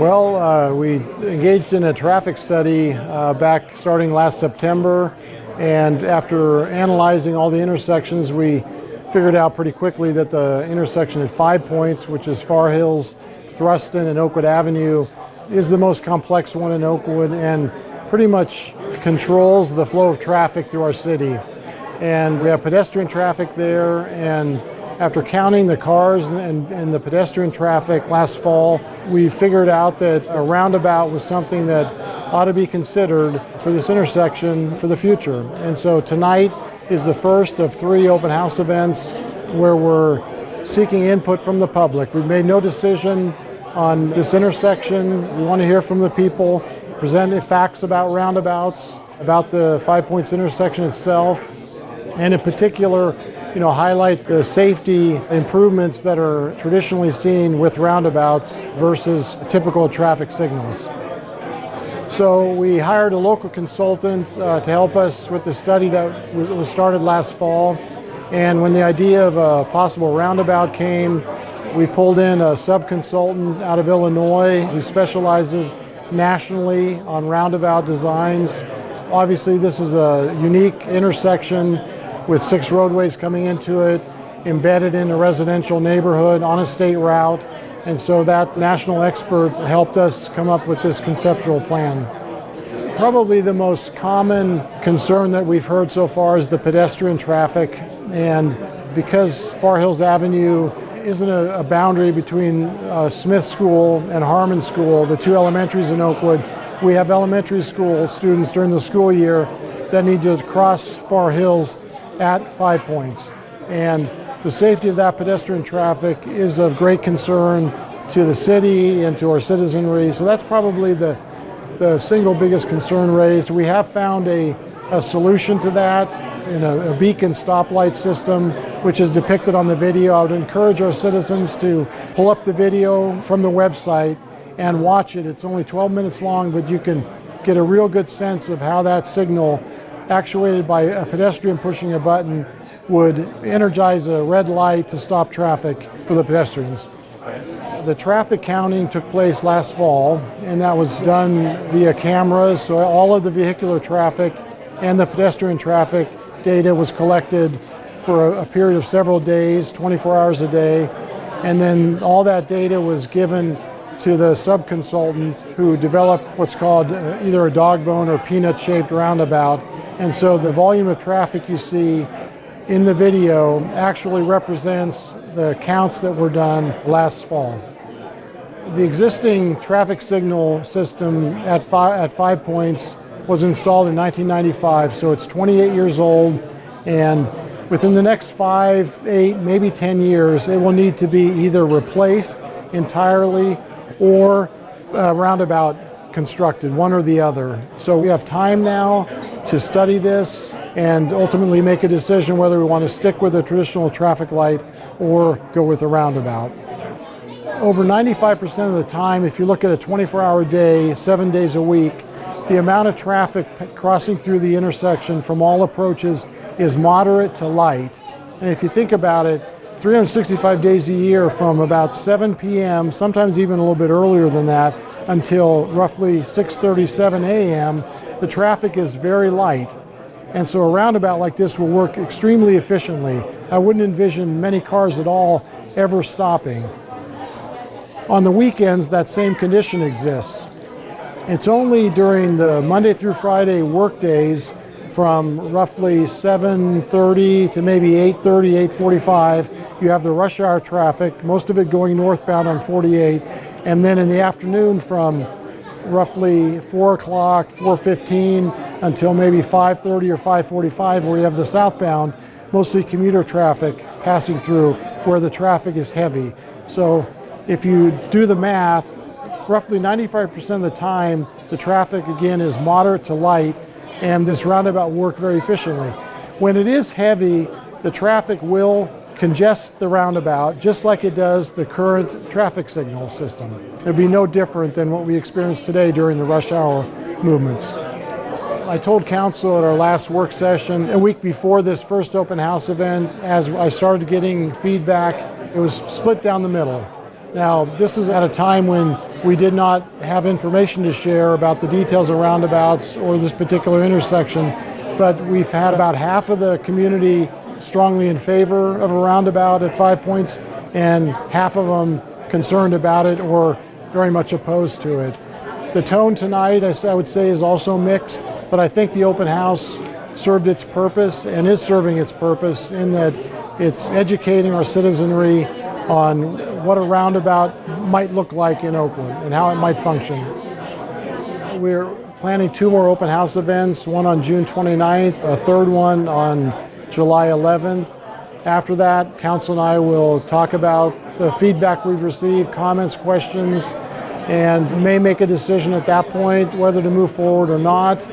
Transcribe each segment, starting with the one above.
We engaged in a traffic study back starting last September, and after analyzing all the intersections, we figured out pretty quickly that the intersection at 5 Points, which is Far Hills, Thruston, and Oakwood Avenue, is the most complex one in Oakwood and pretty much controls the flow of traffic through our city. And we have pedestrian traffic there, and after counting the cars and the pedestrian traffic last fall, we figured out that a roundabout was something that ought to be considered for this intersection for the future. And so tonight is the first of 3 open house events where we're seeking input from the public. We've made no decision on this intersection. We want to hear from the people, present facts about roundabouts, about the 5 Points intersection itself, and in particular, highlight the safety improvements that are traditionally seen with roundabouts versus typical traffic signals. So we hired a local consultant to help us with the study that was started last fall. And when the idea of a possible roundabout came, we pulled in a sub-consultant out of Illinois who specializes nationally on roundabout designs. Obviously, this is a unique intersection with 6 roadways coming into it, embedded in a residential neighborhood on a state route. And so that national expert helped us come up with this conceptual plan. Probably the most common concern that we've heard so far is the pedestrian traffic. And because Far Hills Avenue isn't a boundary between Smith School and Harmon School, the 2 elementaries in Oakwood, we have elementary school students during the school year that need to cross Far Hills at 5 Points. And the safety of that pedestrian traffic is of great concern to the city and to our citizenry. So that's probably the single biggest concern raised. We have found a solution to that in a beacon stoplight system, which is depicted on the video. I would encourage our citizens to pull up the video from the website and watch it. It's only 12 minutes long, but you can get a real good sense of how that signal, actuated by a pedestrian pushing a button, would energize a red light to stop traffic for the pedestrians. The traffic counting took place last fall, and that was done via cameras, so all of the vehicular traffic and the pedestrian traffic data was collected for a period of several days, 24 hours a day, and then all that data was given to the sub-consultant who developed what's called either a dog bone or peanut-shaped roundabout. And so the volume of traffic you see in the video actually represents the counts that were done last fall. The existing traffic signal system at 5 Points was installed in 1995, so it's 28 years old, and within the next 5, 8, maybe 10 years, it will need to be either replaced entirely or a roundabout constructed, one or the other. So we have time now to study this and ultimately make a decision whether we want to stick with a traditional traffic light or go with a roundabout. Over 95% of the time, if you look at a 24-hour day, 7 days a week, the amount of traffic crossing through the intersection from all approaches is moderate to light. And if you think about it, 365 days a year from about 7 p.m., sometimes even a little bit earlier than that, until roughly 6:37 a.m., the traffic is very light. And so a roundabout like this will work extremely efficiently. I wouldn't envision many cars at all ever stopping. On the weekends, that same condition exists. It's only during the Monday through Friday work days from roughly 7:30 to maybe 8:30, 8:45, you have the rush hour traffic, most of it going northbound on 48, and then in the afternoon from roughly 4 o'clock, 4:15 until maybe 5:30 or 5:45, where you have the southbound, mostly commuter traffic passing through where the traffic is heavy. So if you do the math, roughly 95% of the time, the traffic again is moderate to light, and this roundabout worked very efficiently. When it is heavy, the traffic will congest the roundabout just like it does the current traffic signal system. It'd be no different than what we experienced today during the rush hour movements. I told council at our last work session a week before this first open house event, as I started getting feedback, it was split down the middle. Now, this is at a time when we did not have information to share about the details of roundabouts or this particular intersection, but we've had about half of the community strongly in favor of a roundabout at 5 Points, and half of them concerned about it or very much opposed to it. The tone tonight, I would say, is also mixed, but I think the open house served its purpose and is serving its purpose in that it's educating our citizenry on what a roundabout might look like in Oakwood and how it might function. We're planning 2 more open house events, one on June 29th, a third one on July 11th. After that, Council and I will talk about the feedback we've received, comments, questions, and may make a decision at that point whether to move forward or not.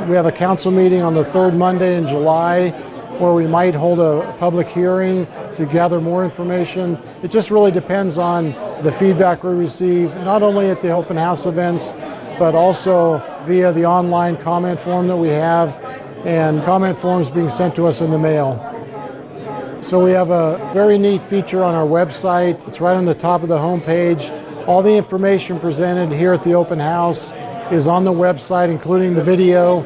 We have a council meeting on the 3rd Monday in July where we might hold a public hearing to gather more information. It just really depends on the feedback we receive, not only at the open house events, but also via the online comment form that we have, and comment forms being sent to us in the mail. So we have a very neat feature on our website. It's right on the top of the homepage. All the information presented here at the open house is on the website, including the video.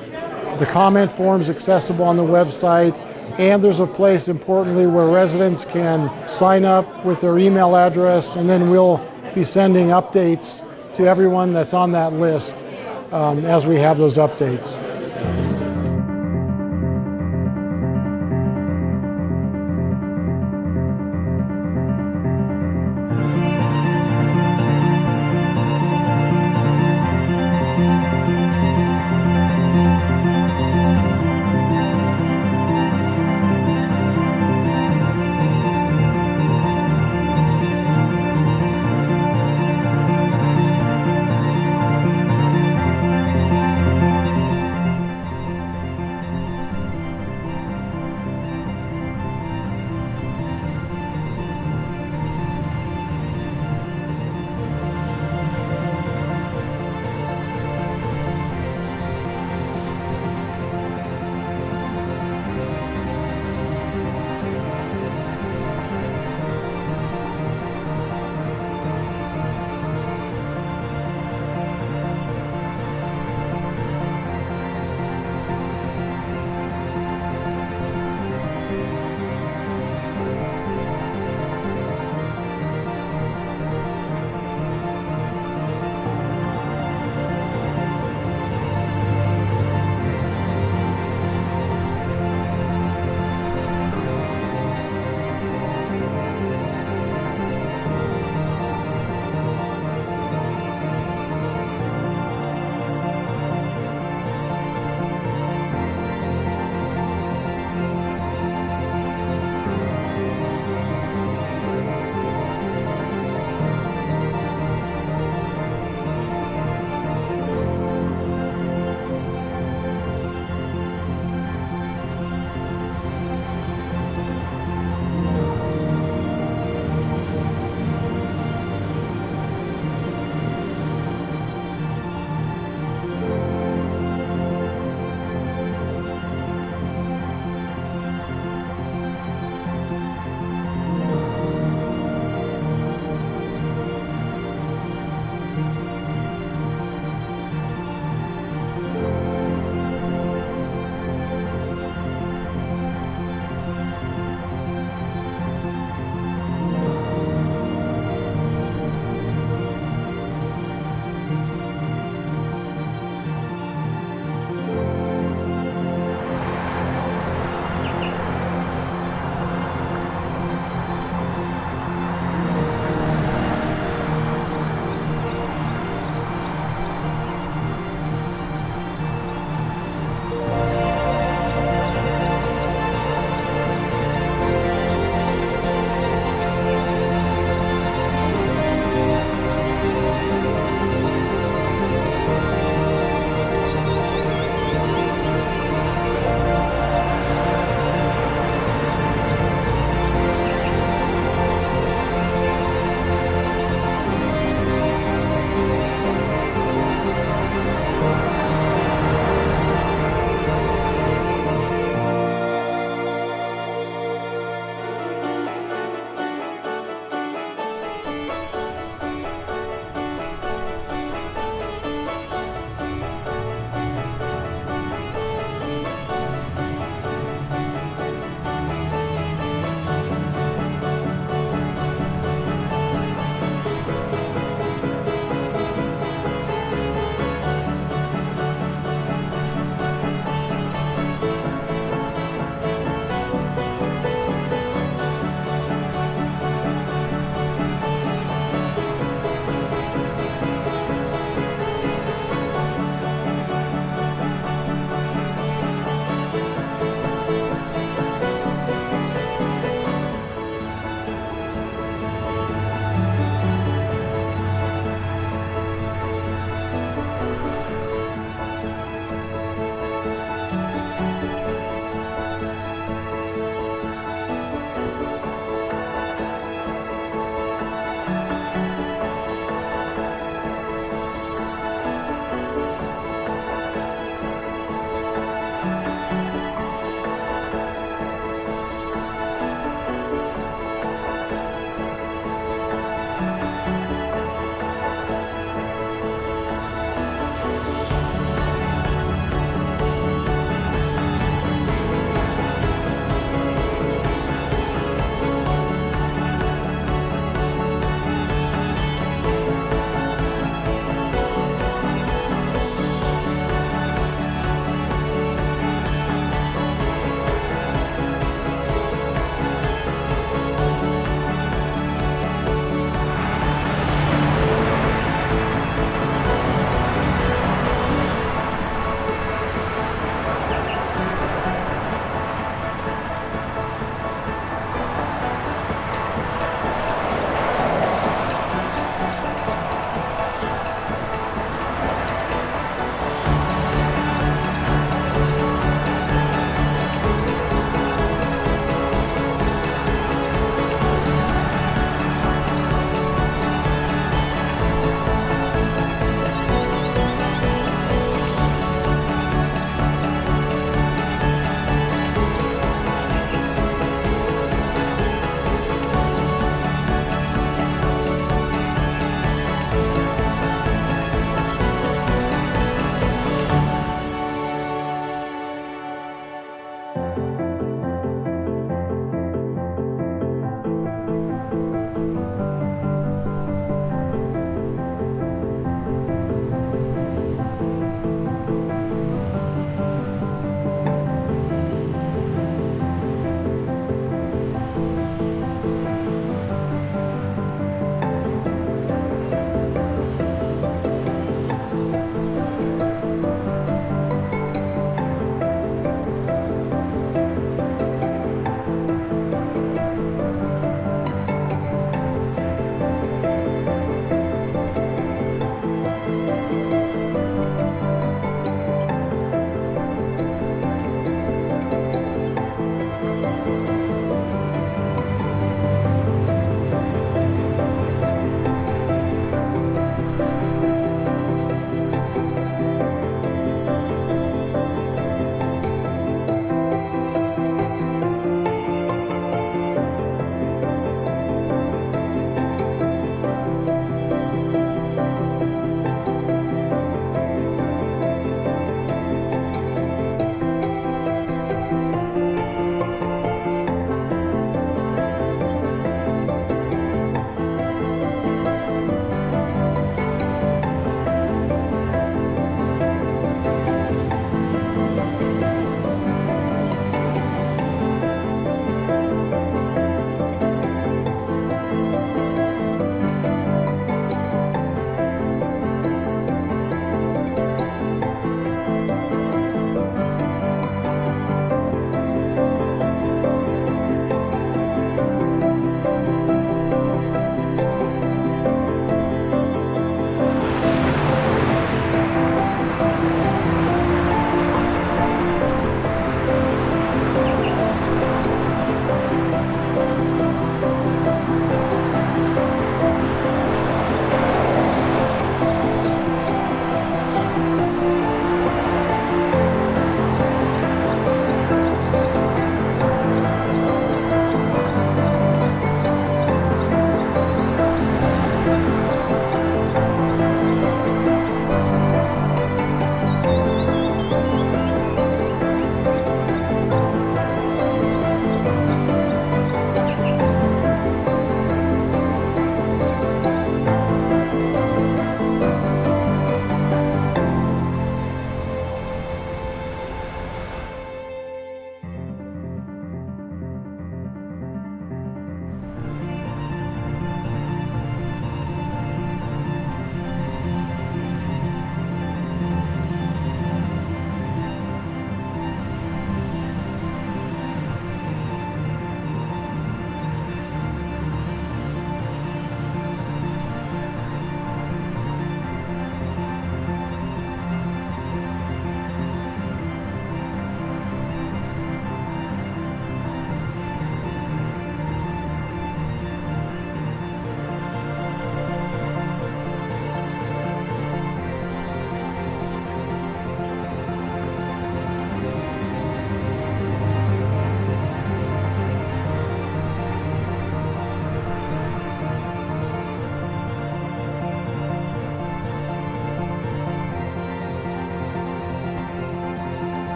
The comment forms accessible on the website. And there's a place, importantly, where residents can sign up with their email address, and then we'll be sending updates to everyone that's on that list as we have those updates.